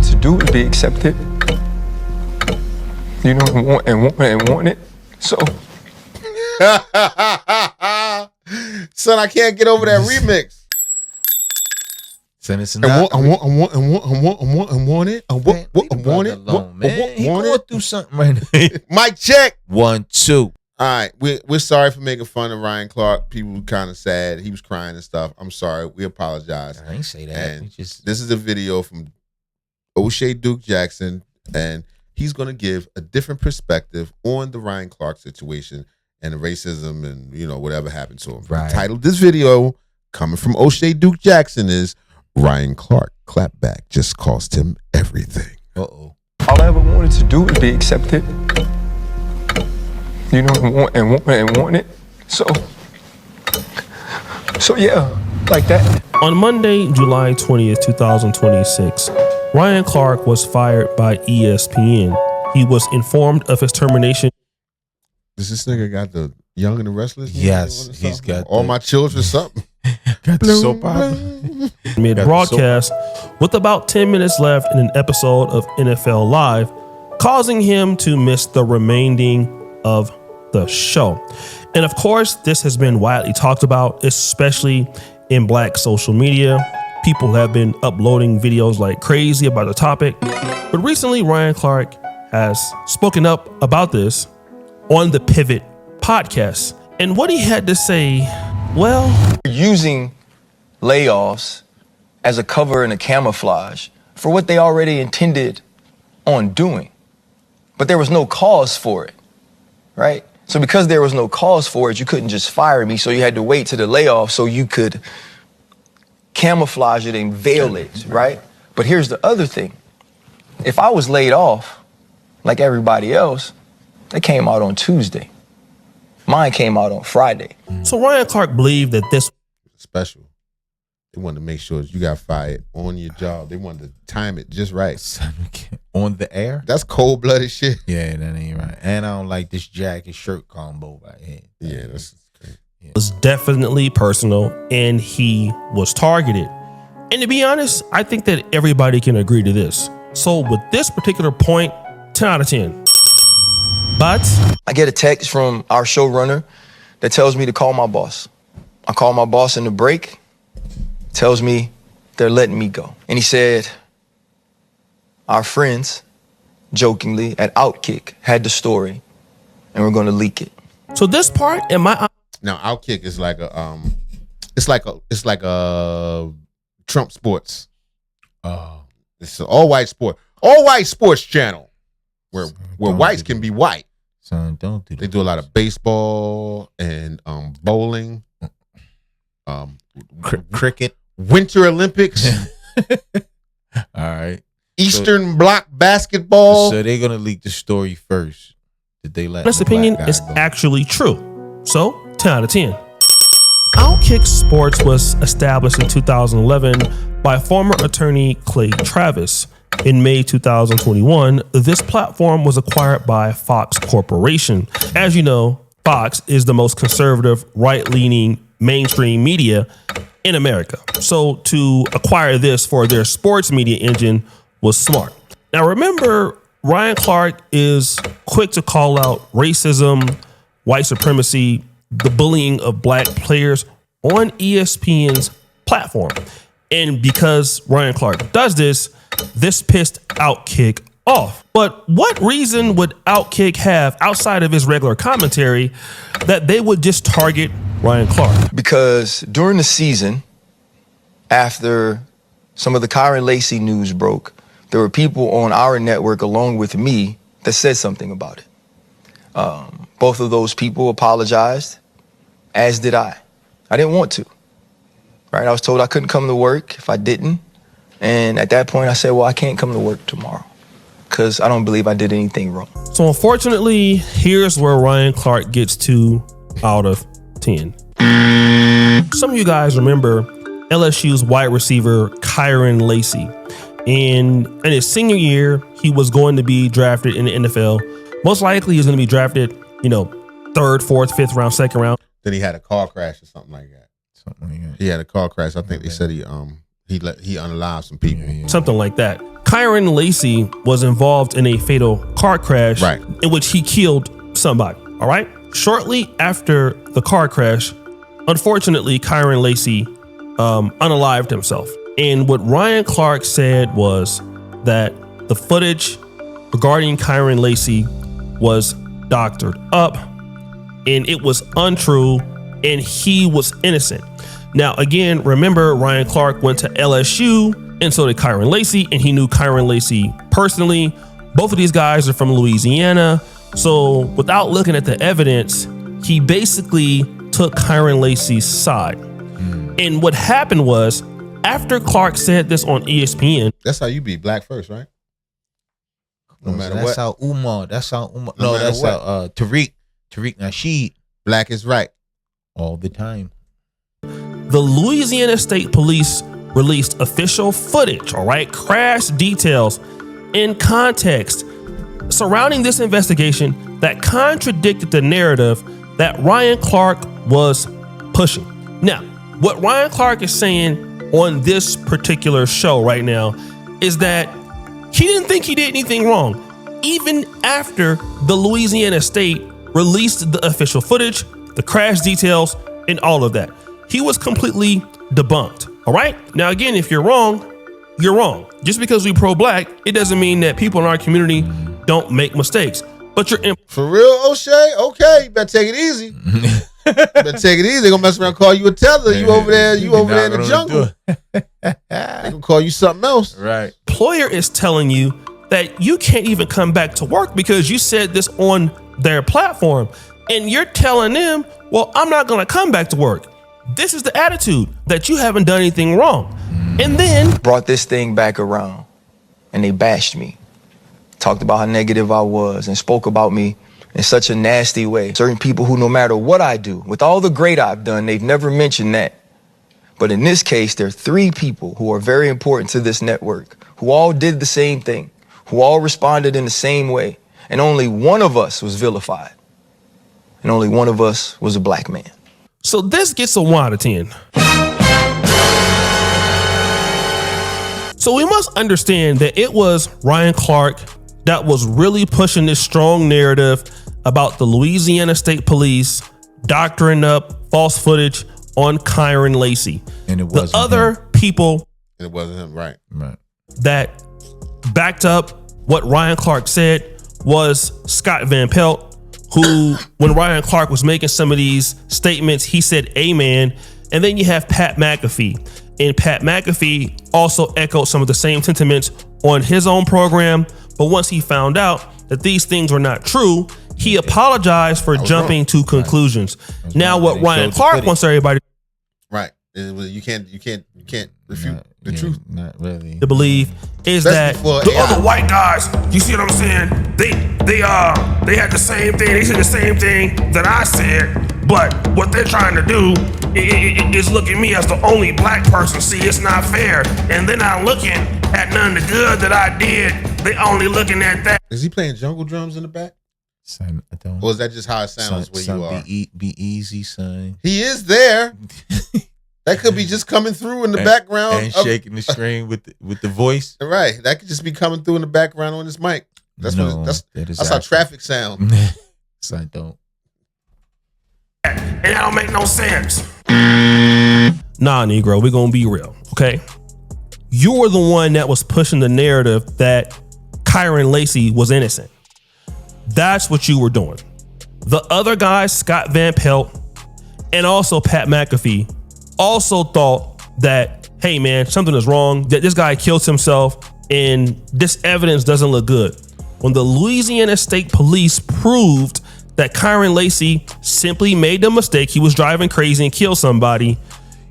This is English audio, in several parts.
wanted to do is be accepted. You know, and want it. So. Son, I can't get over that remix. Send us I want it. He going through something right now. Mic check. 1, 2. All right, we're sorry for making fun of Ryan Clark. People were kind of sad. He was crying and stuff. I'm sorry. We apologize. I ain't say that. And this is a video from O'Shea Duke Jackson, and he's going to give a different perspective on the Ryan Clark situation and the racism and, you know, whatever happened to him. Right. The title of this video, coming from O'Shea Duke Jackson, is Ryan Clark clapback just cost him everything. Uh-oh. All I ever wanted to do was be accepted. You know, and want it. So yeah, like that. On Monday, July 20th, 2026, Ryan Clark was fired by ESPN. He was informed of his termination. Does this nigga got the Young and the Restless? Yes, he's got All My Children something. Got the soap opera. Mid-broadcast, with about 10 minutes left in an episode of NFL Live, causing him to miss the remaining of the show. And of course, this has been widely talked about, especially in Black social media. People have been uploading videos like crazy about the topic. But recently, Ryan Clark has spoken up about this on the Pivot podcast. And what he had to say, well, using layoffs as a cover and a camouflage for what they already intended on doing. But there was no cause for it, right? So because there was no cause for it, you couldn't just fire me. So you had to wait to the layoff so you could camouflage it and veil it, right? But here's the other thing. If I was laid off, like everybody else, they came out on Tuesday. Mine came out on Friday. So Ryan Clark believed that this special. They wanted to make sure you got fired on your job. They wanted to time it just right. On the air? That's cold-blooded shit. Yeah, that ain't right. And I don't like this jacket shirt combo right here. Yeah, that's great. It was definitely personal, and he was targeted. And to be honest, I think that everybody can agree to this. So with this particular point, 10 out of 10. But I get a text from our showrunner that tells me to call my boss. I call my boss in the break, tells me they're letting me go. And he said, our friends, jokingly, at Outkick had the story, and we're going to leak it. So this part, in my now Outkick is like a it's like a Trump sports. It's an all white sports channel where whites can be white. Son, don't do that. They do a lot of baseball and bowling, cricket, Winter Olympics, all right, Eastern Bloc basketball. So they're gonna leak the story first. Did they let? honest opinion is actually true. So 10 out of 10. Outkick Sports was established in 2011 by former attorney Clay Travis. In May 2021, this platform was acquired by Fox Corporation. As you know, Fox is the most conservative, right-leaning mainstream media in America. So to acquire this for their sports media engine was smart. Now remember, Ryan Clark is quick to call out racism, white supremacy, the bullying of black players on ESPN's platform. And because Ryan Clark does this pissed Outkick off. But what reason would Outkick have outside of his regular commentary that they would just target Ryan Clark? Because during the season, after some of the Kairen Lacy news broke, there were people on our network along with me that said something about it. Both of those people apologized, as did I. I didn't want to, right? I was told I couldn't come to work if I didn't. And at that point, I said, well, I can't come to work tomorrow because I don't believe I did anything wrong. So unfortunately, here's where Ryan Clark gets 2 out of 10. Some of you guys remember LSU's wide receiver, Kairen Lacy. In his senior year, he was going to be drafted in the NFL. Most likely, he's going to be drafted, 3rd, 4th, 5th round, 2nd round. Then he had a car crash or something like that. He had a car crash. I think they said he unalived some people. Something like that. Kairen Lacy was involved in a fatal car crash Right. in which he killed somebody. All right. Shortly after the car crash, unfortunately, Kairen Lacy unalived himself. And what Ryan Clark said was that the footage regarding Kairen Lacy was doctored up and it was untrue and he was innocent. Now, again, remember Ryan Clark went to LSU and so did Kairen Lacy, and he knew Kairen Lacy personally. Both of these guys are from Louisiana. So without looking at the evidence, he basically took Kairen Lacy's side. And what happened was, after Clark said this on ESPN, That's how you be black first, right? No matter that's what. how Umar. That's how Umar. No No, matter that's what. how Tariq Nasheed Black is right. all the time. the Louisiana State Police released official footage, all right, crash details in context surrounding this investigation that contradicted the narrative that Ryan Clark was pushing. Now, what Ryan Clark is saying on this particular show right now is that he didn't think he did anything wrong, even after the Louisiana State released the official footage, the crash details, and all of that. He was completely debunked. All right. Now, again, if you're wrong, you're wrong. Just because we pro-black, it doesn't mean that people in our community don't make mistakes. But you're For real, O'Shea? Okay, you better take it easy. Better take it easy. They're gonna mess around and call you a teller. You over there in the jungle. They're gonna call you something else. Right. employer is telling you that you can't even come back to work because you said this on their platform. And you're telling them, well, I'm not going to come back to work. This is the attitude that you haven't done anything wrong. And then Brought this thing back around and they bashed me. Talked about how negative I was and spoke about me in such a nasty way. Certain people who, no matter what I do, with all the great I've done, they've never mentioned that. But in this case, there are 3 people who are very important to this network, who all did the same thing, who all responded in the same way. And only one of us was vilified. And only one of us was a black man. So this gets a 1 out of 10. So we must understand that it was Ryan Clark that was really pushing this strong narrative about the Louisiana State Police doctoring up false footage on Kairen Lacy. And it The wasn't other him. people And it wasn't him, right? Right. that backed up what Ryan Clark said was Scott Van Pelt, who, when Ryan Clark was making some of these statements, he said amen. And then you have Pat McAfee. And Pat McAfee also echoed some of the same sentiments on his own program. But once he found out that these things were not true, he apologized for jumping to conclusions. Now, wrong. what They Ryan showed the Clark footage. wants everybody Right. You can't refute the truth. Not really. to believe is Especially that for the AI. other white guys, you see what I'm saying? They had the same thing. They said the same thing that I said, but what they're trying to do is look at me as the only black person. See, it's not fair. And they're not looking at none of the good that I did. They only looking at that. Is he playing jungle drums in the back? Son, I don't. Or is that just how it sounds son, where son, you are? Be easy, son. He is there. That could be just coming through in the background. And shaking the string with the voice. Right. That could just be coming through in the background on this mic. That's No, that's that is how actually- traffic sound. Son, don't. And that don't make no sense. Nah, Negro, we're gonna be real, okay? You were the one that was pushing the narrative that Kairen Lacy was innocent. That's what you were doing. The other guys, Scott Van Pelt and also Pat McAfee, also thought that, hey man, something is wrong, that this guy killed himself and this evidence doesn't look good. When the Louisiana State Police proved that Kairen Lacy simply made the mistake, he was driving crazy and killed somebody,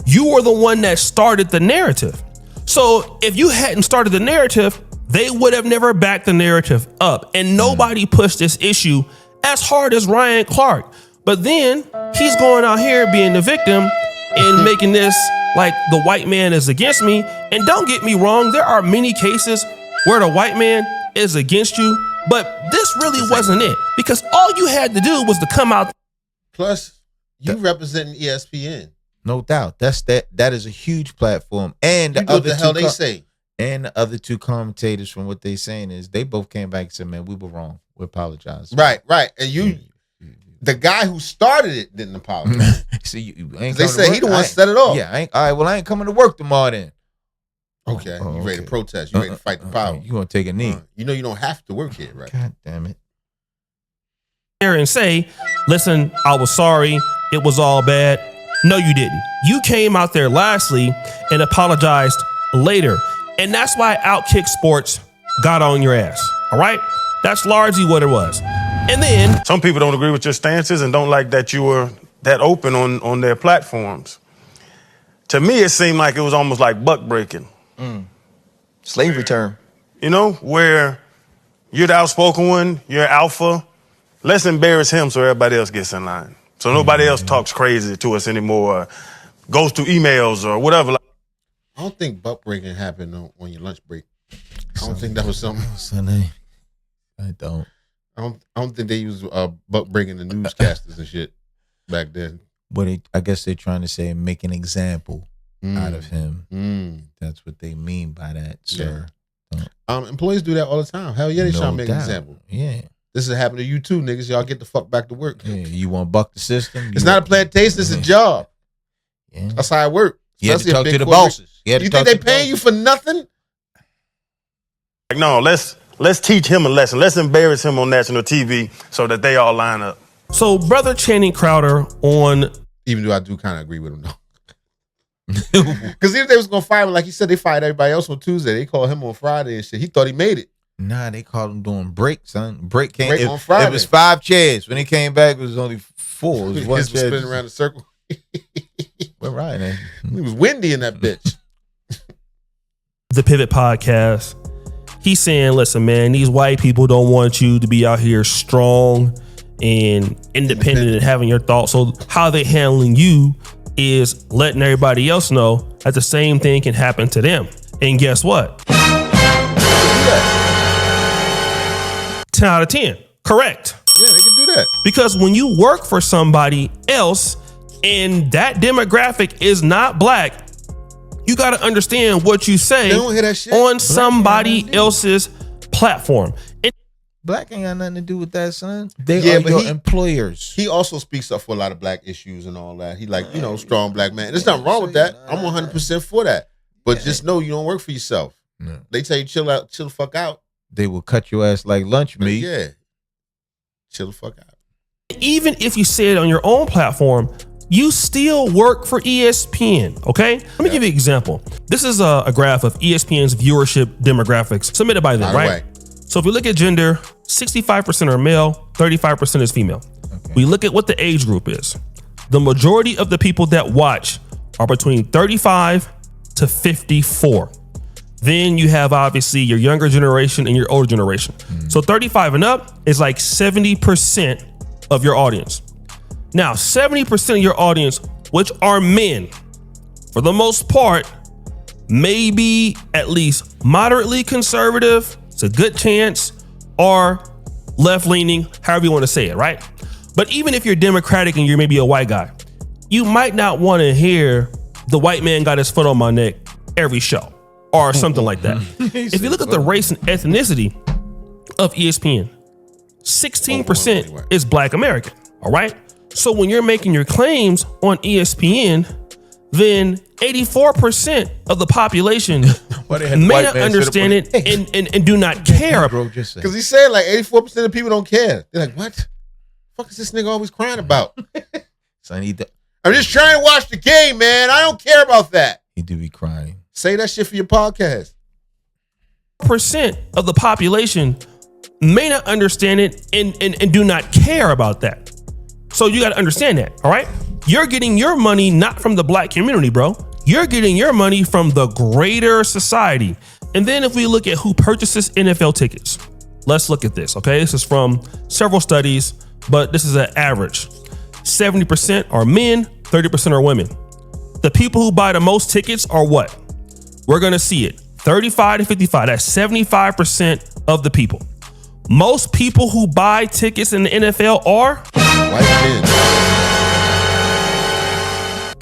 you were the one that started the narrative. So if you hadn't started the narrative, they would have never backed the narrative up. And nobody pushed this issue as hard as Ryan Clark. But then he's going out here being the victim and making this like the white man is against me. And don't get me wrong, there are many cases where the white man is against you, but this really wasn't it, because all you had to do was to come out. Plus, you representing ESPN. No doubt. That is a huge platform. And You the do what other the hell two they say. And the other two commentators, from what they saying, is they both came back and said, "Man, we were wrong. We apologize." Right. And the guy who started it didn't apologize. See, you ain't. They say he the one set it off. Yeah, all right. Well, I ain't coming to work tomorrow then. Okay, you ready to protest? You ready to fight the power? You gonna take a knee? You know you don't have to work here, right? God damn it! And say, listen, I was sorry. It was all bad. No, you didn't. You came out there lastly and apologized later. And that's why Outkick Sports got on your ass. All right? That's largely what it was. And then some people don't agree with your stances and don't like that you were that open on their platforms. To me, it seemed like it was almost like buck breaking. Slavery term. You know, where you're the outspoken one, you're alpha. Let's embarrass him so everybody else gets in line. So nobody else talks crazy to us anymore, or goes through emails or whatever. I don't think buck breaking happened on your lunch break. I don't think that was something. Sonny, I don't. I don't think they used buck breaking the newscasters and shit back then. But I guess they're trying to say make an example out of him. That's what they mean by that, sir. Yeah. Employees do that all the time. Hell yeah, they trying to make an example. Yeah. This is happening to you too, niggas. Y'all get the fuck back to work. Yeah. You want to buck the system? It's not a plantation, it's a job. Yeah. That's how it works. You have to talk to the bosses. You think they paying you for nothing? Like, no, let's teach him a lesson. Let's embarrass him on national TV so that they all line up. So, brother Channing Crowder on... Even though I do kind of agree with him, though. Because even if they was going to fire him, like he said, they fired everybody else on Tuesday. They called him on Friday and shit. He thought he made it. Nah, they called him doing break, son. Break on Friday. It was 5 chairs. When he came back, it was only 4. It was one His was chair. spinning around the circle. We're right, man. It was windy in that bitch. The Pivot Podcast. He's saying, listen, man, these white people don't want you to be out here strong and independent and having your thoughts. So how they handling you is letting everybody else know that the same thing can happen to them. And guess what? 10 out of 10. Correct. Yeah, they can do that. Because when you work for somebody else and that demographic is not black, you got to understand what you say They don't hear that shit. on somebody else's platform. Black ain't got nothing to do with that, son. They Yeah, are but your he- employers. He also speaks up for a lot of black issues and all that. He like, strong black man. There's nothing wrong with that. I'm 100% for that. But just know you don't work for yourself. No. They tell you chill the fuck out. They will cut your ass like lunch meat. Yeah. Chill the fuck out. Even if you say it on your own platform, you still work for ESPN, okay? Let me give you an example. This is a graph of ESPN's viewership demographics submitted by them, By the right? way. So if we look at gender, 65% are male, 35% is female. Okay. We look at what the age group is. The majority of the people that watch are between 35 to 54. Then you have obviously your younger generation and your older generation. So 35 and up is like 70% of your audience. Now, 70% of your audience, which are men, for the most part, may be at least moderately conservative. It's a good chance, or left-leaning, however you want to say it, right? But even if you're Democratic and you're maybe a white guy, you might not want to hear the white man got his foot on my neck every show or something like that. If you look at the race and ethnicity of ESPN, 16% is black American, all right? So when you're making your claims on ESPN, then 84% of the population may not understand it and do not care. Because he said like 84% of people don't care. They're like, what? The fuck is this nigga always crying about? Son, I'm just trying to watch the game, man. I don't care about that. he do be crying. Say that shit for your podcast. Percent of the population may not understand it and do not care about that. So you got to understand that, all right? You're getting your money not from the black community, bro. You're getting your money from the greater society. And then if we look at who purchases NFL tickets, let's look at this, okay? This is from several studies, but this is an average. 70% are men, 30% are women. The people who buy the most tickets are what? We're going to see it. 35 to 55, that's 75% of the people. Most people who buy tickets in the NFL are White men.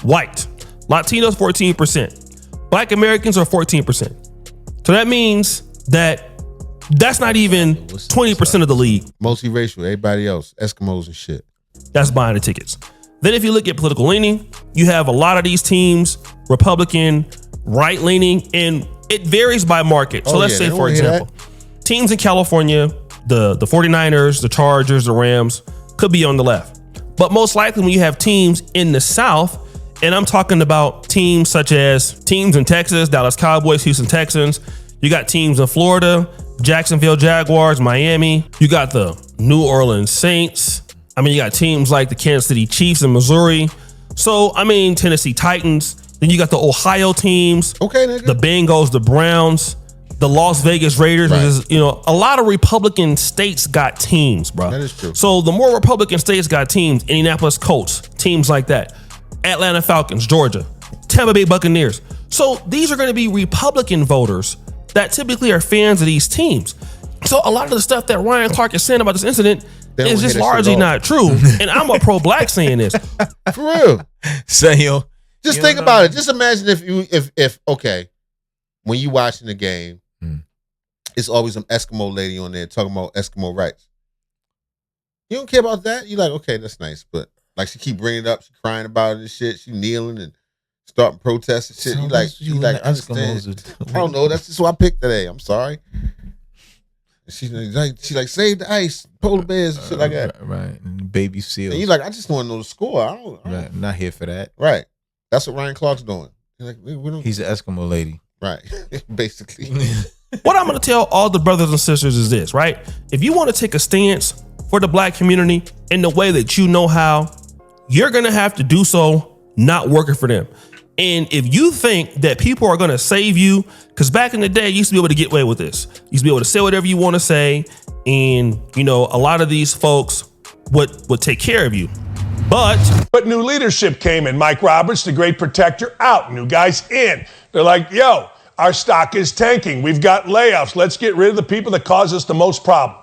white. Latinos, 14%. Black Americans are 14%. So that means that's not even 20% of the league. Multiracial, everybody else, Eskimos and shit. That's buying the tickets. Then if you look at political leaning, you have a lot of these teams, Republican, right leaning, and it varies by market. So let's say, for example, teams in California, the 49ers, the Chargers, the Rams could be on the left. But most likely when you have teams in the South, and I'm talking about teams such as teams in Texas, Dallas Cowboys, Houston Texans, you got teams in Florida, Jacksonville Jaguars, Miami, you got the New Orleans Saints. I mean, you got teams like the Kansas City Chiefs in Missouri. So, I mean, Tennessee Titans. Then you got the Ohio teams. Okay, nigga. The Bengals, the Browns, the Las Vegas Raiders. Right. Which is, a lot of Republican states got teams, bro. That is true. So the more Republican states got teams, Indianapolis Colts, teams like that, Atlanta Falcons, Georgia, Tampa Bay Buccaneers. So these are going to be Republican voters that typically are fans of these teams. So a lot of the stuff that Ryan Clark is saying about this incident is just largely not true. And I'm a pro-black saying this. For real. So, just think about it. Just imagine if okay, when you watching the game, it's always some Eskimo lady on there talking about Eskimo rights. You don't care about that? You like, okay, that's nice. But like she keep bringing it up, she crying about it and shit. She kneeling and starting protests and shit. So you like, understand. I don't know. That's just what I picked today. I'm sorry. She like save the ice, polar bears and shit like that. Right. And baby seals. And you like, I just want to know the score. I don't. Right. I'm not here for that. Right. That's what Ryan Clark's doing. Like, He's an Eskimo lady. Right. Basically. What I'm going to tell all the brothers and sisters is this, right? If you want to take a stance for the black community in the way that you know how, you're going to have to do so not working for them. And if you think that people are going to save you, because back in the day, you used to be able to get away with this. You used to be able to say whatever you want to say. And, a lot of these folks would take care of you. But new leadership came in. Mike Roberts, the great protector, out. New guys in. They're like, yo, our stock is tanking. We've got layoffs. Let's get rid of the people that cause us the most problem.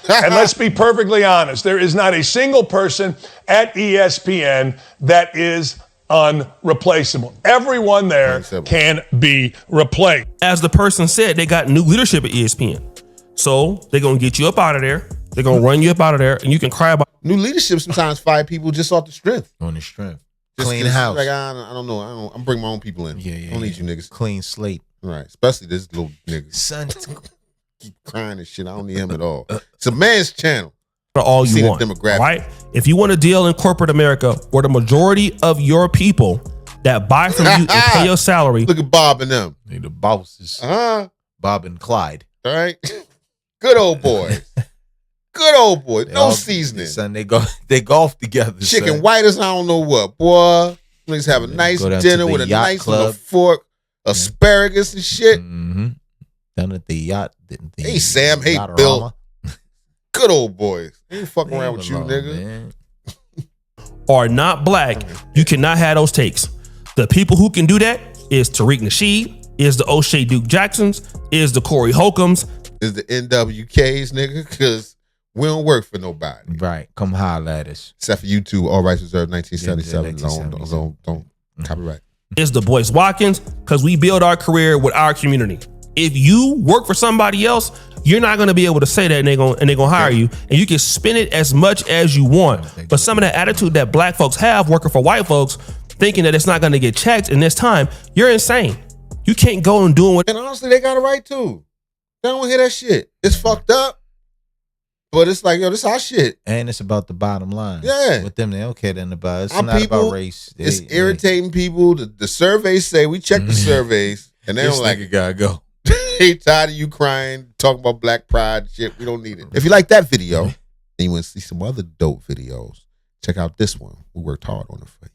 And let's be perfectly honest. There is not a single person at ESPN that is unreplaceable. Everyone there can be replaced. As the person said, they got new leadership at ESPN. So they're going to get you up out of there. They're going to run you up out of there, and you can cry about it. New leadership sometimes fire people just off the strength. On the strength. Just Clean house. Like, I don't know. I'm bringing my own people in. Yeah. I don't need you niggas. Clean slate. Right. Especially this little nigga. Son. Keep crying and shit. I don't need him at all. It's a man's channel. All you want, demographic. right? If you want to deal in corporate America where the majority of your people that buy from you and pay your salary. Look at Bob and them. They the bosses. Bob and Clyde. All right. Good old boys. Good old boys. No seasoning. Son, they golf together. Chicken son. white as I don't know what. Boy, niggas have a nice dinner with a nice little fork, asparagus and shit. Mm-hmm. Down at the yacht. Hey, Sam. Hey, Bill. Good old boys. Ain't fucking around with you, nigga. Man. Are not black, you cannot have those takes. The people who can do that is Tariq Nasheed, is the O'Shea Duke Jacksons, is the Corey Holcombs, is the NWKs, nigga, because we don't work for nobody. Right. Come holler at us. Except for YouTube, all rights reserved 1977. Don't copyright. Is the Boyce Watkins, because we build our career with our community. If you work for somebody else, you're not going to be able to say that and they're going to hire you. And you can spin it as much as you want. But some of the attitude that black folks have working for white folks, thinking that it's not going to get checked in this time, you're insane. You can't go and do it. And honestly, they got a right to. They don't hear that shit. It's fucked up. But it's like, yo, this our shit. And it's about the bottom line. Yeah. With them, they don't care nothing about it. It's our not people, about race. It's irritating people. The surveys say, we check the surveys. And they don't like it. Gotta go. They tired of you crying, talking about black pride shit. We don't need it. If you like that video and you want to see some other dope videos, check out this one. We worked hard on it for you.